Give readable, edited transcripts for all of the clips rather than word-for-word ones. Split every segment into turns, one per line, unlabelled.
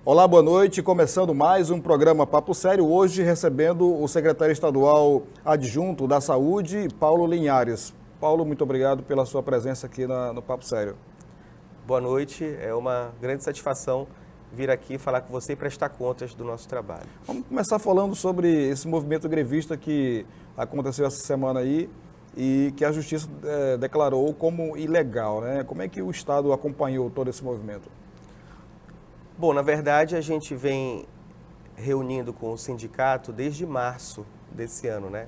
Olá, boa noite. Começando mais um programa Papo Sério, hoje recebendo o secretário estadual adjunto da Saúde, Paulo Linhares. Paulo, muito obrigado pela sua presença aqui no Papo Sério.
Boa noite, é uma grande satisfação vir aqui falar com você e prestar contas do nosso trabalho.
Vamos começar falando sobre esse movimento grevista que aconteceu essa semana aí e que a Justiça declarou como ilegal, né? Como é que o Estado acompanhou todo esse movimento?
Bom, na verdade, a gente vem reunindo com o sindicato desde março desse ano, né?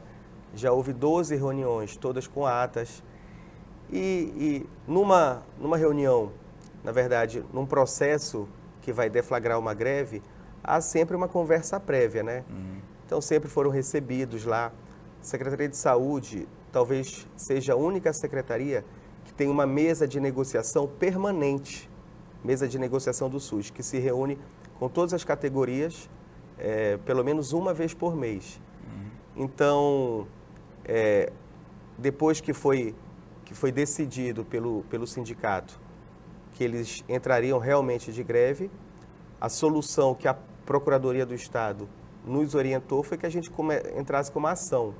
Já houve 12 reuniões, todas com atas. E numa reunião, na verdade, num processo que vai deflagrar uma greve, há sempre uma conversa prévia, né? Então, sempre foram recebidos lá. A Secretaria de Saúde talvez seja a única secretaria que tem uma mesa de negociação permanente, mesa de negociação do SUS, que se reúne com todas as categorias, pelo menos uma vez por mês. Então, depois que foi decidido pelo sindicato que eles entrariam realmente de greve, a solução que a Procuradoria do Estado nos orientou foi que a gente entrasse com uma ação.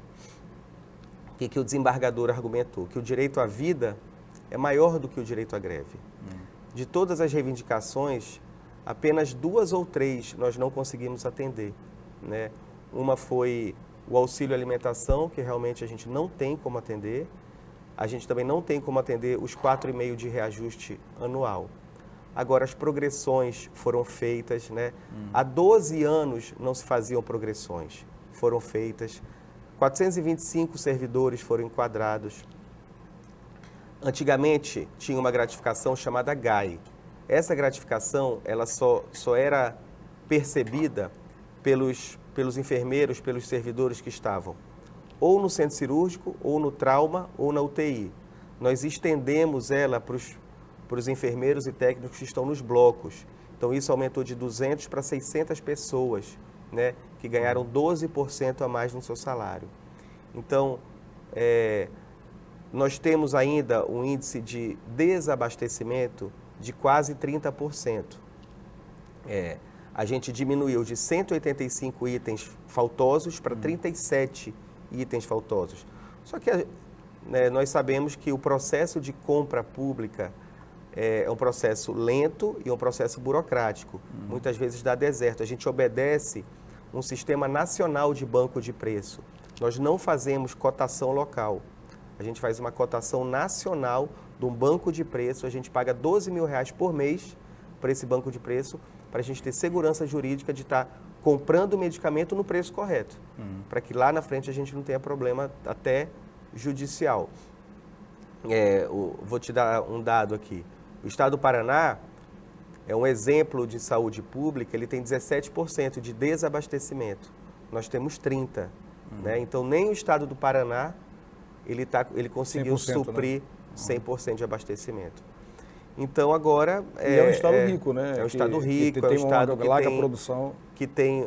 O que o desembargador argumentou? Que o direito à vida é maior do que o direito à greve. De todas as reivindicações, apenas 2 ou 3 nós não conseguimos atender, né? Uma foi o auxílio alimentação, que realmente a gente não tem como atender. A gente também não tem como atender os 4,5 de reajuste anual. Agora, as progressões foram feitas, né? Há 12 anos não se faziam progressões, foram feitas. 425 servidores foram enquadrados. Antigamente, tinha uma gratificação chamada GAI. Essa gratificação, ela só era percebida pelos enfermeiros, pelos servidores que estavam ou no centro cirúrgico, ou no trauma, ou na UTI. Nós estendemos ela para os enfermeiros e técnicos que estão nos blocos. Então, isso aumentou de 200 para 600 pessoas, né, que ganharam 12% a mais no seu salário. Então, nós temos ainda um índice de desabastecimento de quase 30%. A gente diminuiu de 185 itens faltosos para 37 itens faltosos. Só que nós sabemos que o processo de compra pública é um processo lento e um processo burocrático. Muitas vezes dá deserto. A gente obedece um sistema nacional de banco de preço. Nós não fazemos cotação local. A gente faz uma cotação nacional de um banco de preço. A gente paga R$12 mil por mês para esse banco de preço, para a gente ter segurança jurídica de estar comprando o medicamento no preço correto, para que lá na frente a gente não tenha problema até judicial. Vou te dar um dado aqui. O estado do Paraná é um exemplo de saúde pública, ele tem 17% de desabastecimento. Nós temos 30%. Né? Então, nem o estado do Paraná ele conseguiu suprir, né? 100% de abastecimento. Então, agora...
é um estado rico, né?
É um estado rico,
é um
estado que tem
produção.
Que tem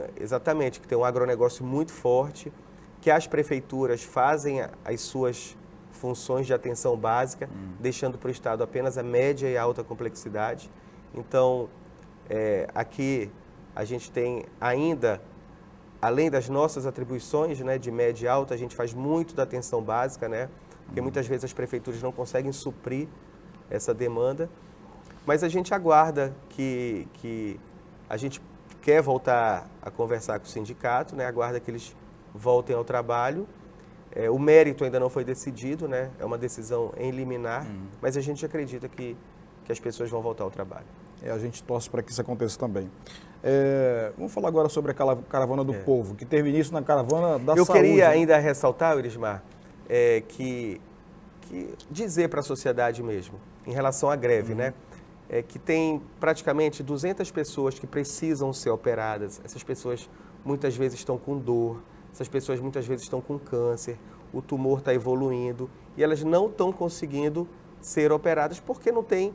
um agronegócio muito forte, que as prefeituras fazem as suas funções de atenção básica, deixando para o Estado apenas a média e alta complexidade. Então, aqui a gente tem ainda, além das nossas atribuições, né, de média e alta, a gente faz muito da atenção básica, né? Porque muitas vezes as prefeituras não conseguem suprir essa demanda. Mas a gente aguarda que a gente quer voltar a conversar com o sindicato, né? Aguarda que eles voltem ao trabalho. O mérito ainda não foi decidido, né? É uma decisão em liminar, mas a gente acredita que as pessoas vão voltar ao trabalho.
A gente torce para que isso aconteça também. Vamos falar agora sobre a Caravana do Povo, que teve início na Caravana da Saúde.
Eu queria ainda ressaltar, Irismar, que dizer para a sociedade mesmo, em relação à greve, né? Que tem praticamente 200 pessoas que precisam ser operadas. Essas pessoas muitas vezes estão com dor, essas pessoas muitas vezes estão com câncer, o tumor está evoluindo e elas não estão conseguindo ser operadas porque não tem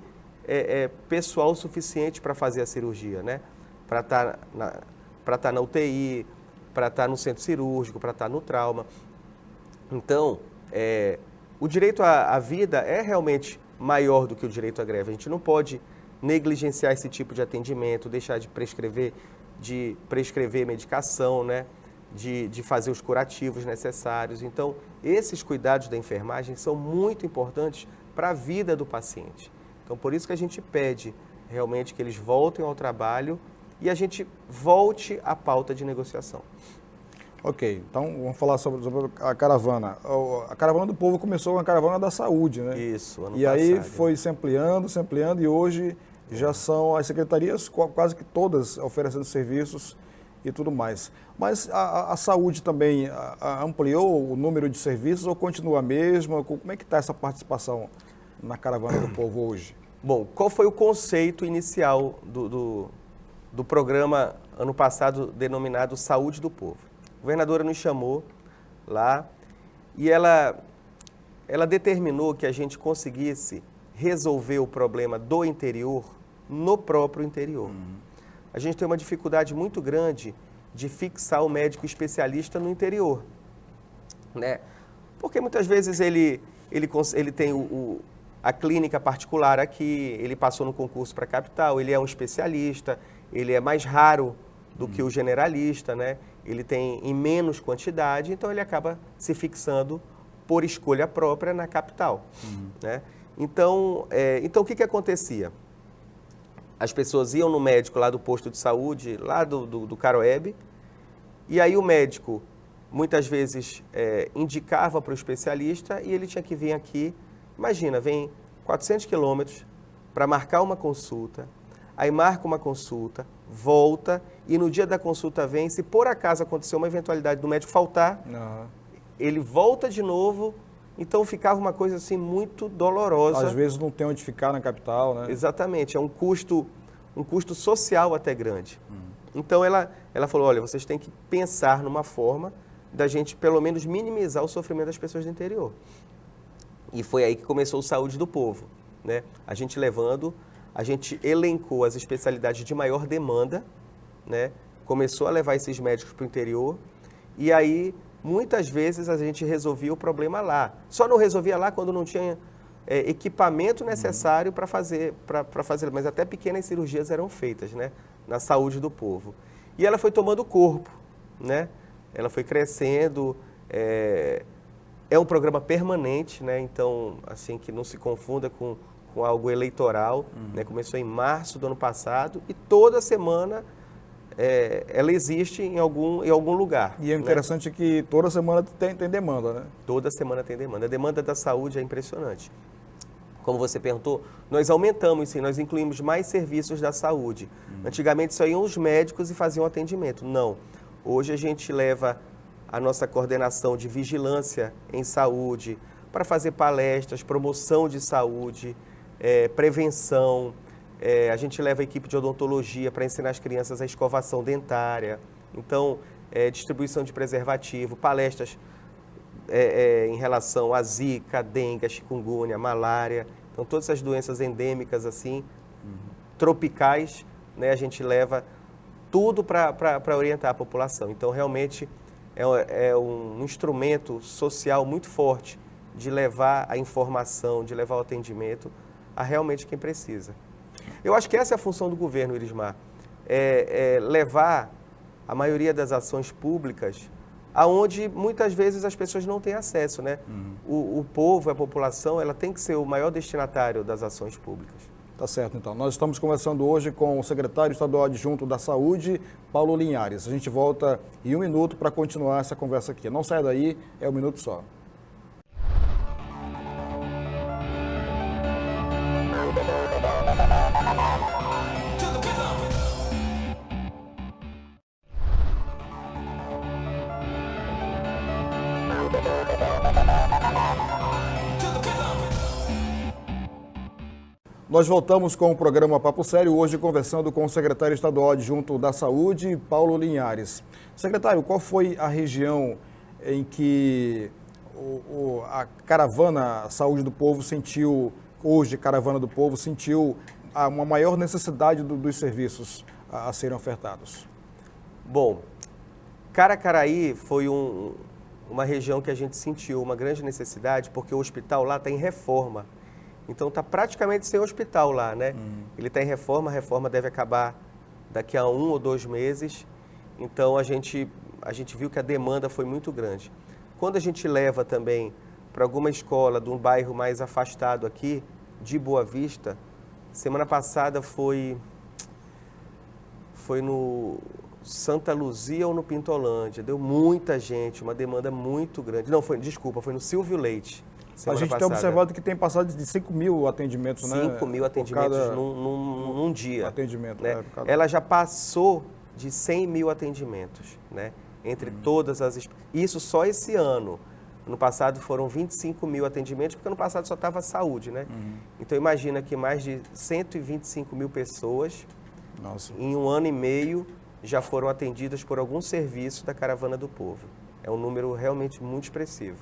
pessoal suficiente para fazer a cirurgia, né? Para estar na UTI, para estar no centro cirúrgico, para estar no trauma. Então, o direito à vida é realmente maior do que o direito à greve. A gente não pode negligenciar esse tipo de atendimento, deixar de prescrever medicação, né? De fazer os curativos necessários. Então, esses cuidados da enfermagem são muito importantes para a vida do paciente. Então, por isso que a gente pede realmente que eles voltem ao trabalho e a gente volte à pauta de negociação.
Ok, então vamos falar sobre a caravana. A caravana do povo começou com a caravana da saúde, né?
Isso, ano passado.
E aí foi se ampliando e hoje já são as secretarias quase que todas oferecendo serviços e tudo mais. Mas a saúde também ampliou o número de serviços ou continua a mesma? Como é que está essa participação na caravana do povo hoje?
Bom, qual foi o conceito inicial do programa ano passado denominado Saúde do Povo? A governadora nos chamou lá e ela determinou que a gente conseguisse resolver o problema do interior no próprio interior. A gente tem uma dificuldade muito grande de fixar o médico especialista no interior, né? Porque muitas vezes ele tem a clínica particular aqui, ele passou no concurso para a capital, ele é um especialista, ele é mais raro do que o generalista, né? Ele tem em menos quantidade, então ele acaba se fixando por escolha própria na capital, né? Então, o que acontecia? As pessoas iam no médico lá do posto de saúde, lá do Caroebe, e aí o médico muitas vezes indicava para o especialista e ele tinha que vir aqui. Imagina, vem 400 quilômetros para marcar uma consulta, aí marca uma consulta, volta e no dia da consulta vem, se por acaso acontecer uma eventualidade do médico faltar, ele volta de novo, então ficava uma coisa assim muito dolorosa.
Às vezes não tem onde ficar na capital, né?
Exatamente, é um custo social até grande. Então ela falou, olha, vocês têm que pensar numa forma da gente pelo menos minimizar o sofrimento das pessoas do interior. E foi aí que começou o Saúde do Povo, né? A gente elencou as especialidades de maior demanda, né? Começou a levar esses médicos para o interior e aí muitas vezes a gente resolvia o problema lá. Só não resolvia lá quando não tinha equipamento necessário para fazer, mas até pequenas cirurgias eram feitas, né? Na Saúde do Povo. E ela foi tomando corpo, né? Ela foi crescendo. É um programa permanente, né? Então, assim, que não se confunda com algo eleitoral, né? Começou em março do ano passado e toda semana ela existe em algum lugar.
E é interessante, né? Que toda semana tem demanda, né?
Toda semana tem demanda. A demanda da saúde é impressionante. Como você perguntou, nós aumentamos, sim, nós incluímos mais serviços da saúde. Antigamente só iam os médicos e faziam atendimento. Não. Hoje a gente leva a nossa coordenação de vigilância em saúde para fazer palestras, promoção de saúde, prevenção. A gente leva a equipe de odontologia para ensinar as crianças a escovação dentária. Então, distribuição de preservativo, palestras em relação a zika, dengue, chikungunya, malária. Então, todas essas doenças endêmicas, assim, tropicais, né, a gente leva tudo para orientar a população. Então, realmente, é um instrumento social muito forte de levar a informação, de levar o atendimento a realmente quem precisa. Eu acho que essa é a função do governo, Irismar, levar a maioria das ações públicas aonde muitas vezes as pessoas não têm acesso, né? O povo, a população, ela tem que ser o maior destinatário das ações públicas.
Tá certo, então. Nós estamos conversando hoje com o secretário estadual adjunto da Saúde, Paulo Linhares. A gente volta em 1 minuto para continuar essa conversa aqui. Não saia daí, é 1 minuto só. Nós voltamos com o programa Papo Sério, hoje conversando com o secretário estadual adjunto da Saúde, Paulo Linhares. Secretário, qual foi a região em que a Caravana Saúde do Povo sentiu, hoje Caravana do Povo, sentiu uma maior necessidade dos serviços a serem ofertados?
Bom, Caracaraí foi uma região que a gente sentiu uma grande necessidade, porque o hospital lá está em reforma. Então está praticamente sem hospital lá, né? Ele está em reforma, a reforma deve acabar daqui a 1 ou 2 meses. Então a gente viu que a demanda foi muito grande. Quando a gente leva também para alguma escola de um bairro mais afastado aqui, de Boa Vista, semana passada foi no Santa Luzia ou no Pintolândia, deu muita gente, uma demanda muito grande. Não, foi no Silvio Leite.
A gente tem observado que tem passado de 5 mil atendimentos,
5 mil atendimentos num dia.
Atendimento,
né? Ela já passou de 100 mil atendimentos, né? Entre todas as... Isso só esse ano. No passado foram 25 mil atendimentos, porque no passado só estava a saúde, né? Então imagina que mais de 125 mil pessoas, em 1 ano e meio, já foram atendidas por algum serviço da Caravana do Povo. É um número realmente muito expressivo.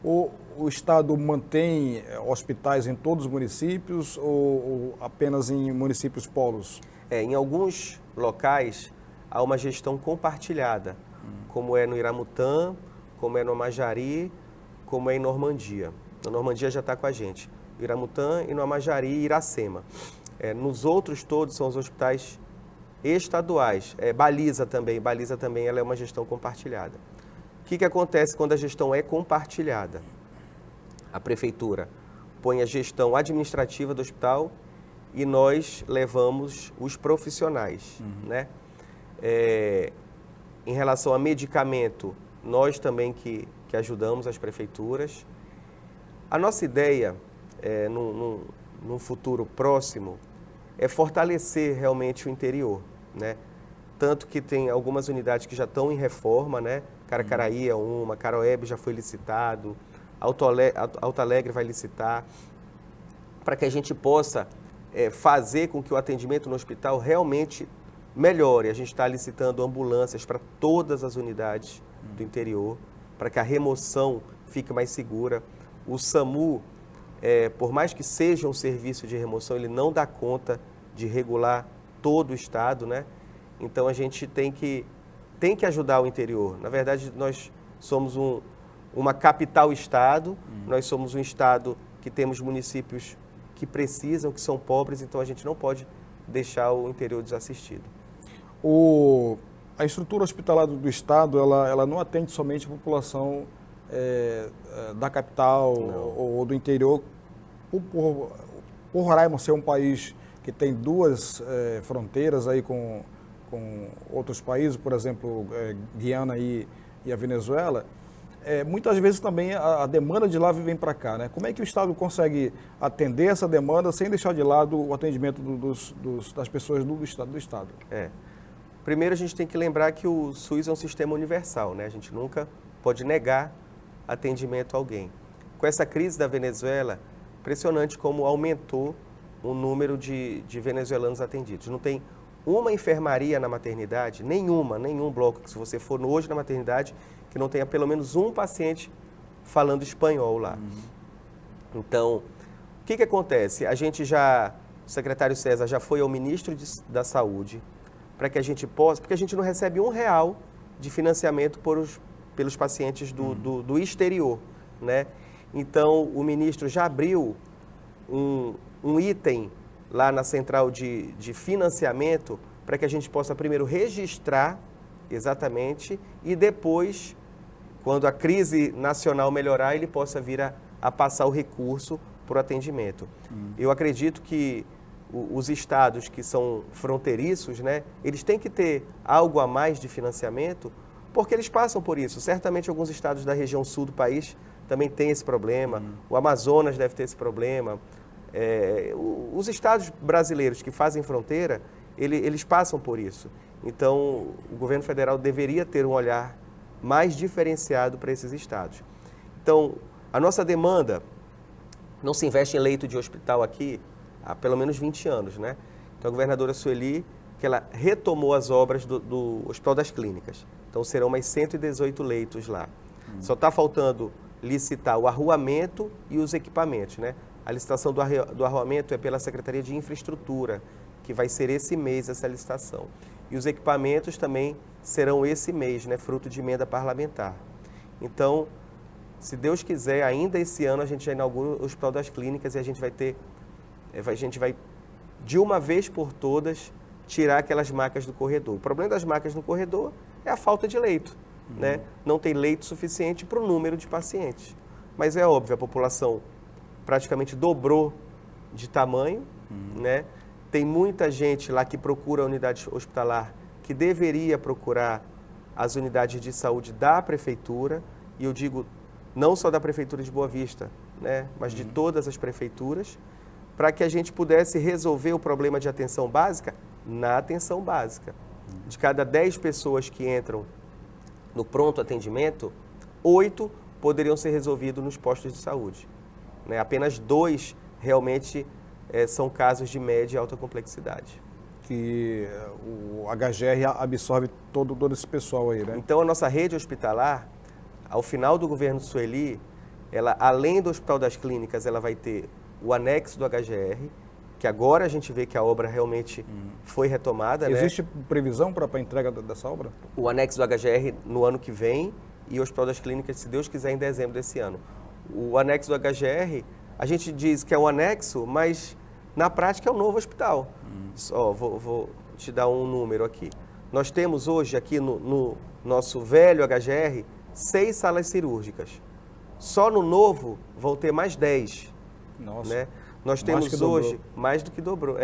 O Estado mantém hospitais em todos os municípios ou apenas em municípios polos?
Em alguns locais há uma gestão compartilhada, como é no Iramutã, como é no Amajari, como é em Normandia. A Normandia já está com a gente. Iramutã e no Amajari e Iracema. Nos outros todos são os hospitais estaduais. Baliza também ela é uma gestão compartilhada. O que acontece quando a gestão é compartilhada? A prefeitura põe a gestão administrativa do hospital e nós levamos os profissionais, né? Em relação a medicamento, nós também que ajudamos as prefeituras. A nossa ideia, num futuro próximo, é fortalecer realmente o interior, né? Tanto que tem algumas unidades que já estão em reforma, né? Caracaraí é uma, Caroebe já foi licitado, Alto Alegre vai licitar, para que a gente possa fazer com que o atendimento no hospital realmente melhore. A gente está licitando ambulâncias para todas as unidades do interior, para que a remoção fique mais segura. O SAMU, por mais que seja um serviço de remoção, ele não dá conta de regular todo o estado, né? Então a gente tem que ajudar o interior. Na verdade, nós somos uma capital-estado, nós somos um estado que temos municípios que precisam, que são pobres, então a gente não pode deixar o interior desassistido.
A estrutura hospitalar do estado, ela não atende somente a população da capital ou do interior, por Roraima ser um país que tem 2 fronteiras aí com outros países, por exemplo, Guiana e a Venezuela, muitas vezes também a demanda de lá vem para cá, né? Como é que o Estado consegue atender essa demanda sem deixar de lado o atendimento das pessoas do Estado?
Primeiro a gente tem que lembrar que o SUS é um sistema universal, né? A gente nunca pode negar atendimento a alguém. Com essa crise da Venezuela, impressionante como aumentou o número de venezuelanos atendidos. Não tem uma enfermaria na maternidade, nenhum bloco, que se você for hoje na maternidade, que não tenha pelo menos um paciente falando espanhol lá. Então, o que acontece? O secretário César já foi ao ministro da Saúde para que a gente possa, porque a gente não recebe R$1 de financiamento pelos pacientes do exterior, né? Então, o ministro já abriu um item lá na central de financiamento para que a gente possa primeiro registrar exatamente e depois, quando a crise nacional melhorar, ele possa vir a passar o recurso para o atendimento. Eu acredito que os estados que são fronteiriços, né, eles têm que ter algo a mais de financiamento, porque eles passam por isso. Certamente alguns estados da região sul do país também têm esse problema, o Amazonas deve ter esse problema. Os estados brasileiros que fazem fronteira, eles passam por isso. Então, o governo federal deveria ter um olhar mais diferenciado para esses estados. Então, a nossa demanda, não se investe em leito de hospital aqui há pelo menos 20 anos, né? Então, a governadora Sueli, que ela retomou as obras do Hospital das Clínicas. Então, serão mais 118 leitos lá. Só está faltando licitar o arruamento e os equipamentos, né? A licitação do arruamento é pela Secretaria de Infraestrutura, que vai ser esse mês essa licitação. E os equipamentos também serão esse mês, né? Fruto de emenda parlamentar. Então, se Deus quiser, ainda esse ano a gente já inaugura o Hospital das Clínicas e a gente vai, de uma vez por todas, tirar aquelas macas do corredor. O problema das macas no corredor é a falta de leito, né? Não tem leito suficiente para o número de pacientes. Mas é óbvio, a população praticamente dobrou de tamanho, né? Tem muita gente lá que procura a unidade hospitalar que deveria procurar as unidades de saúde da prefeitura, e eu digo não só da prefeitura de Boa Vista, né? Mas de todas as prefeituras, para que a gente pudesse resolver o problema de atenção básica na atenção básica. De cada 10 pessoas que entram no pronto atendimento, 8 poderiam ser resolvidos nos postos de saúde, né? Apenas 2 realmente são casos de média e alta complexidade.
Que o HGR absorve todo esse pessoal aí, né?
Então, a nossa rede hospitalar, ao final do governo Sueli, ela, além do Hospital das Clínicas, ela vai ter o anexo do HGR, que agora a gente vê que a obra realmente foi retomada.
Existe,
né?
Previsão para a entrega dessa obra?
O anexo do HGR no ano que vem e o Hospital das Clínicas, se Deus quiser, em dezembro desse ano. O anexo do HGR, a gente diz que é um anexo, mas na prática é um novo hospital. Só vou te dar um número aqui. Nós temos hoje aqui no nosso velho HGR 6 salas cirúrgicas. Só no novo vão ter mais 10.
Nossa.
Né? Nós temos hoje mais do que dobrou.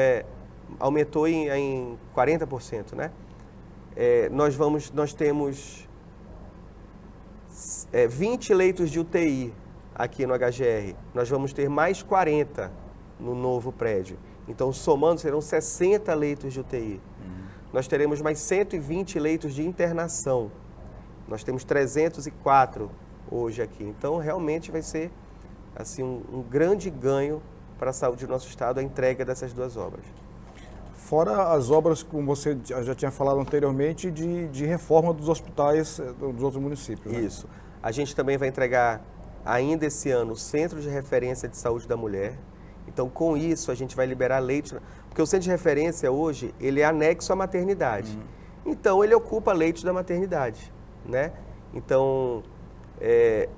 Aumentou em 40%, né? Nós temos 20 leitos de UTI aqui no HGR. Nós vamos ter mais 40 no novo prédio. Então, somando, serão 60 leitos de UTI. Nós teremos mais 120 leitos de internação. Nós temos 304 hoje aqui. Então, realmente vai ser assim, um grande ganho para a saúde do nosso estado a entrega dessas 2 obras.
Fora as obras, como você já tinha falado anteriormente, de reforma dos hospitais dos outros municípios. Né?
Isso. A gente também vai entregar ainda esse ano o Centro de Referência de Saúde da Mulher. Então, com isso, a gente vai liberar leitos, porque o centro de referência hoje, ele é anexo à maternidade. Então, ele ocupa leitos da maternidade, né? Então,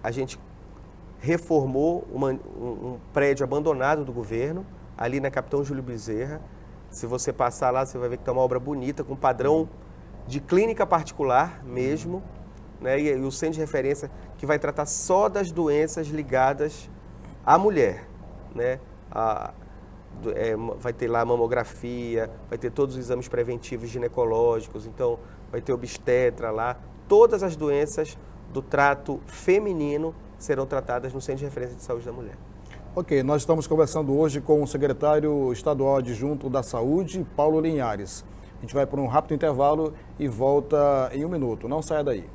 a gente reformou um prédio abandonado do governo, ali na Capitão Júlio Bezerra. Se você passar lá, você vai ver que está uma obra bonita, com padrão de clínica particular mesmo, né? E o centro de referência que vai tratar só das doenças ligadas à mulher, né? Vai ter lá a mamografia, vai ter todos os exames preventivos ginecológicos, então vai ter obstetra lá. Todas as doenças do trato feminino serão tratadas no Centro de Referência de Saúde da Mulher.
Ok, nós estamos conversando hoje com o secretário estadual adjunto da Saúde, Paulo Linhares. A gente vai por um rápido intervalo e volta em 1 minuto. Não saia daí.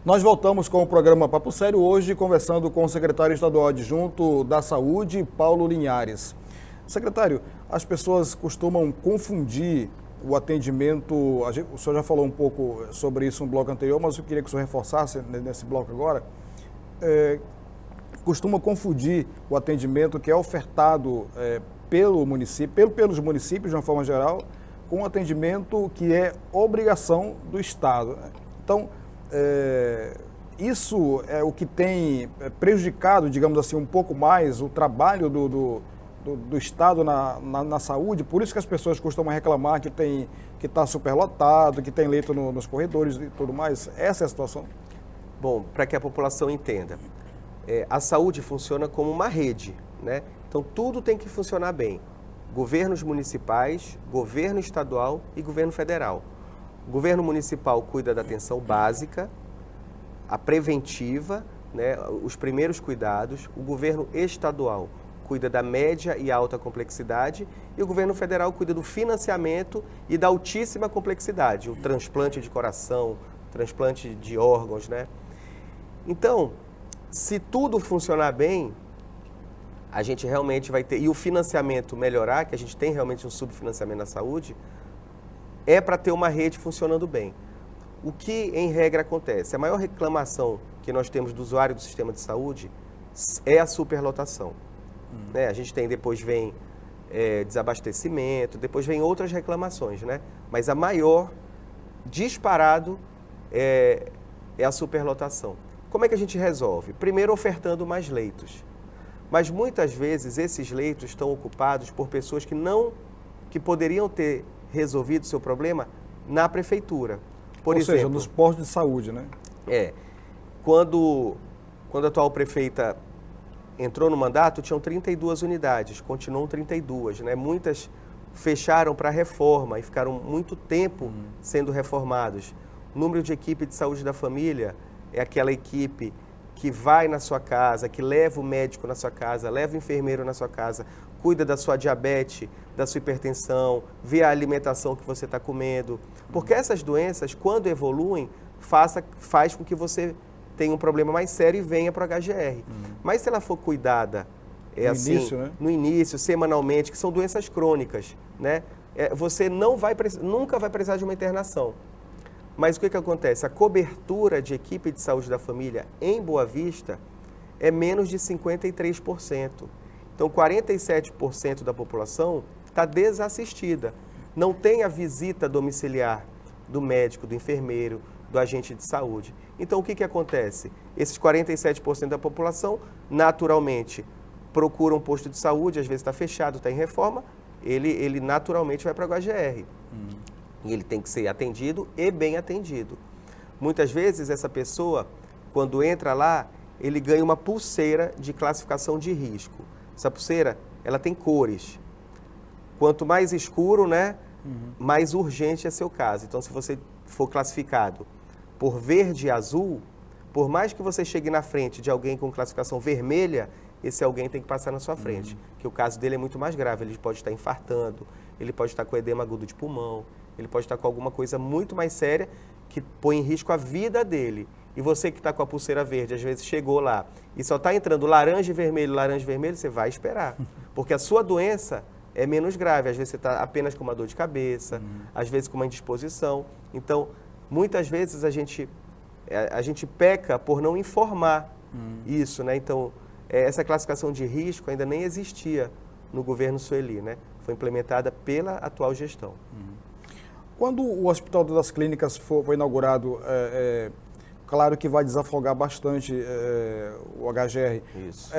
Nós voltamos com o programa Papo Sério hoje, conversando com o secretário estadual adjunto da Saúde, Paulo Linhares. Secretário, as pessoas costumam confundir o atendimento, o senhor já falou um pouco sobre isso no bloco anterior, mas eu queria que o senhor reforçasse nesse bloco agora. Costuma confundir o atendimento que é ofertado pelos municípios, de uma forma geral, com o atendimento que é obrigação do Estado. Então, isso é o que tem prejudicado, digamos assim, um pouco mais o trabalho do Estado na saúde. Por isso que as pessoas costumam reclamar que está superlotado, que tem leito nos corredores e tudo mais. Essa é a situação?
Bom, para que a população entenda, a saúde funciona como uma rede, né? Então, tudo tem que funcionar bem. Governos municipais, governo estadual e governo federal. O governo municipal cuida da atenção básica, a preventiva, né, os primeiros cuidados, o governo estadual cuida da média e alta complexidade e o governo federal cuida do financiamento e da altíssima complexidade, o transplante de coração, transplante de órgãos, né? Então, se tudo funcionar bem, a gente realmente vai ter, e o financiamento melhorar, que a gente tem realmente um subfinanciamento na saúde, é para ter uma rede funcionando bem. O que, em regra, acontece? A maior reclamação que nós temos do usuário do sistema de saúde é a superlotação. Né? A gente tem, depois vem desabastecimento, depois vem outras reclamações, né? Mas a maior, disparado, é a superlotação. Como é que a gente resolve? Primeiro, ofertando mais leitos. Mas muitas vezes esses leitos estão ocupados por pessoas que poderiam ter resolvido o seu problema na prefeitura. Por exemplo,
seja, nos postos de saúde, né?
Quando a atual prefeita entrou no mandato, tinham 32 unidades, continuam 32, né? Muitas fecharam para reforma e ficaram muito tempo sendo reformados. O número de equipe de saúde da família é aquela equipe que vai na sua casa, que leva o médico na sua casa, leva o enfermeiro na sua casa, cuida da sua diabetes, da sua hipertensão, vê a alimentação que você está comendo. Porque essas doenças, quando evoluem, faz com que você tenha um problema mais sério e venha para o HGR. Mas se ela for cuidada no início, semanalmente, que são doenças crônicas, né? Você nunca vai precisar de uma internação. Mas o que acontece? A cobertura de equipe de saúde da família em Boa Vista é menos de 53%. Então, 47% da população está desassistida. Não tem a visita domiciliar do médico, do enfermeiro, do agente de saúde. Então, o que acontece? Esses 47% da população, naturalmente, procura um posto de saúde, às vezes está fechado, está em reforma, ele naturalmente vai para o HGR. E ele tem que ser atendido e bem atendido. Muitas vezes, essa pessoa, quando entra lá, ele ganha uma pulseira de classificação de risco. Essa pulseira, ela tem cores. Quanto mais escuro, né, mais urgente é seu caso. Então, se você for classificado por verde e azul, por mais que você chegue na frente de alguém com classificação vermelha, esse alguém tem que passar na sua frente, que o caso dele é muito mais grave. Ele pode estar infartando, ele pode estar com edema agudo de pulmão, ele pode estar com alguma coisa muito mais séria que põe em risco a vida dele. E você que está com a pulseira verde, às vezes chegou lá e só está entrando laranja e vermelho, você vai esperar. Porque a sua doença é menos grave. Às vezes você está apenas com uma dor de cabeça, às vezes com uma indisposição. Então, muitas vezes a gente peca por não informar isso, né? Então, essa classificação de risco ainda nem existia no governo Sueli, né? Foi implementada pela atual gestão.
Quando o Hospital das Clínicas foi inaugurado, claro que vai desafogar bastante o HGR.
Isso.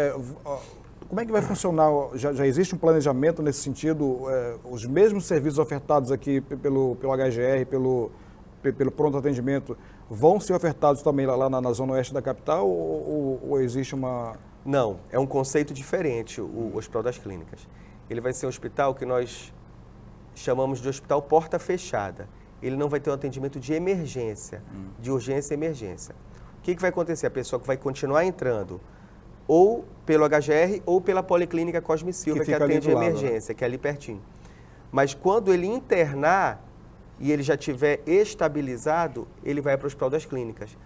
Como é que vai funcionar? Já existe um planejamento nesse sentido? Os mesmos serviços ofertados aqui pelo HGR, pelo pronto atendimento, vão ser ofertados também lá na zona oeste da capital ou existe uma...
Não, é um conceito diferente o Hospital das Clínicas. Ele vai ser um hospital que nós chamamos de hospital porta fechada. Ele não vai ter um atendimento de emergência, de urgência e emergência. O que vai acontecer? A pessoa que vai continuar entrando ou pelo HGR ou pela Policlínica Cosme Silva, que atende emergência, que é ali pertinho. Mas quando ele internar e ele já estiver estabilizado, ele vai para o Hospital das Clínicas.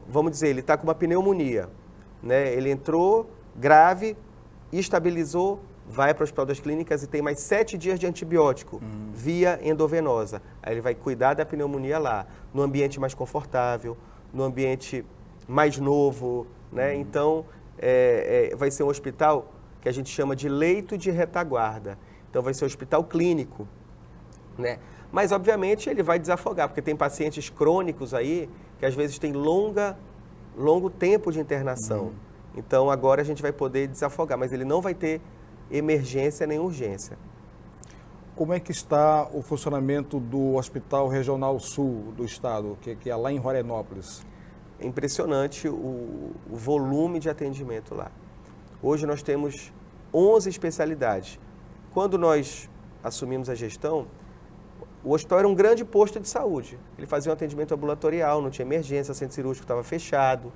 Vamos dizer, ele está com uma pneumonia, né? Ele entrou grave, estabilizou, vai para o Hospital das Clínicas e tem mais 7 dias de antibiótico via endovenosa. Aí ele vai cuidar da pneumonia lá, no ambiente mais confortável, no ambiente mais novo, né? Então, vai ser um hospital que a gente chama de leito de retaguarda. Então, vai ser um hospital clínico, né? Mas, obviamente, ele vai desafogar, porque tem pacientes crônicos aí que às vezes têm longo tempo de internação. Então, agora a gente vai poder desafogar, mas ele não vai ter emergência nem urgência.
Como é que está o funcionamento do Hospital Regional Sul do Estado, que é lá em Rorenópolis?
É impressionante o volume de atendimento lá. Hoje nós temos 11 especialidades. Quando nós assumimos a gestão, o hospital era um grande posto de saúde. Ele fazia um atendimento ambulatorial, não tinha emergência, o centro cirúrgico estava fechado.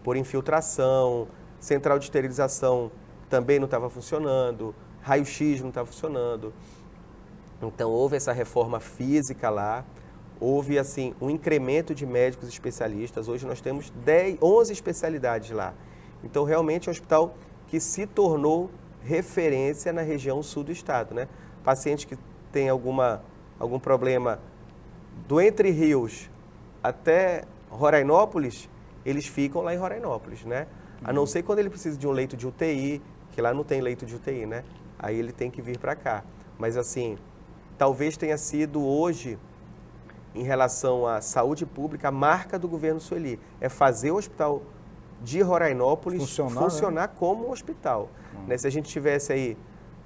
por infiltração, central de esterilização também não estava funcionando, raio-x não estava funcionando. Então, houve essa reforma física lá, houve assim um incremento de médicos especialistas. Hoje nós temos 11 especialidades lá. Então, realmente é um hospital que se tornou referência na região sul do estado, né? Pacientes que têm algum problema do Entre Rios até Rorainópolis, eles ficam lá em Rorainópolis, né? A não ser quando ele precisa de um leito de UTI, que lá não tem leito de UTI, né? Aí ele tem que vir para cá. Mas assim, talvez tenha sido hoje, em relação à saúde pública, a marca do governo Sueli. É fazer o hospital de Rorainópolis funcionar, né, como um hospital. Né? Se a gente tivesse aí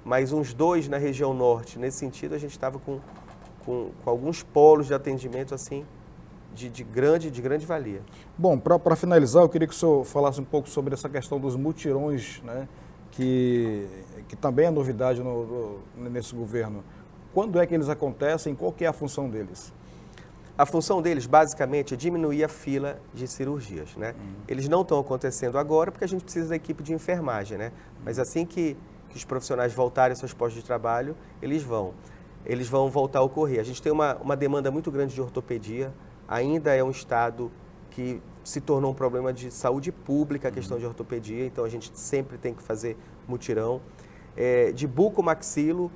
mais uns 2 na região norte, nesse sentido, a gente estava com alguns polos de atendimento assim, de grande valia.
Bom, para finalizar, eu queria que o senhor falasse um pouco sobre essa questão dos mutirões, né, que também é novidade nesse governo. Quando é que eles acontecem? Qual que é a função deles?
A função deles, basicamente, é diminuir a fila de cirurgias, né? Eles não estão acontecendo agora porque a gente precisa da equipe de enfermagem, né? Mas assim que os profissionais voltarem aos seus postos de trabalho, eles vão voltar a ocorrer. A gente tem uma demanda muito grande de ortopedia, ainda é um estado que se tornou um problema de saúde pública, a questão de ortopedia, então a gente sempre tem que fazer mutirão. De bucomaxilo,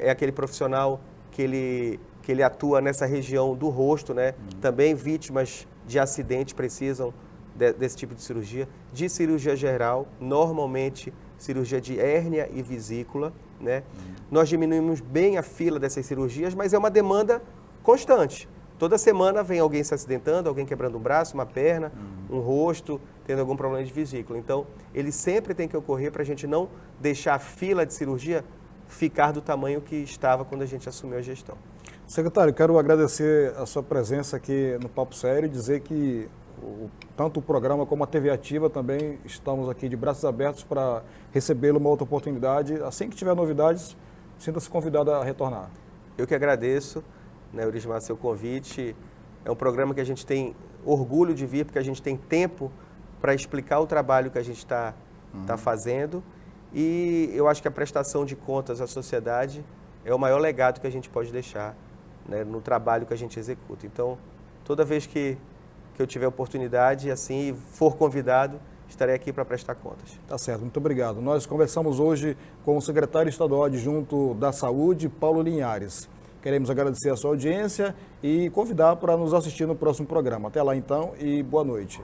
é aquele profissional que ele atua nessa região do rosto, né? Também vítimas de acidente precisam desse tipo de cirurgia. De cirurgia geral, normalmente cirurgia de hérnia e vesícula, né? Nós diminuímos bem a fila dessas cirurgias, mas é uma demanda constante. Toda semana vem alguém se acidentando, alguém quebrando um braço, uma perna, um rosto, tendo algum problema de vesícula. Então, ele sempre tem que ocorrer para a gente não deixar a fila de cirurgia ficar do tamanho que estava quando a gente assumiu a gestão.
Secretário, quero agradecer a sua presença aqui no Papo Sério e dizer que tanto o programa como a TV Ativa também estamos aqui de braços abertos para recebê-lo uma outra oportunidade. Assim que tiver novidades, sinta-se convidado a retornar.
Eu que agradeço, né, Eurismar, seu convite. É um programa que a gente tem orgulho de vir, porque a gente tem tempo para explicar o trabalho que a gente está fazendo. E eu acho que a prestação de contas à sociedade é o maior legado que a gente pode deixar, né, no trabalho que a gente executa. Então, toda vez que eu tiver oportunidade, assim, e for convidado, estarei aqui para prestar contas.
Tá certo, muito obrigado. Nós conversamos hoje com o secretário estadual adjunto da Saúde, Paulo Linhares. Queremos agradecer a sua audiência e convidar para nos assistir no próximo programa. Até lá então e boa noite.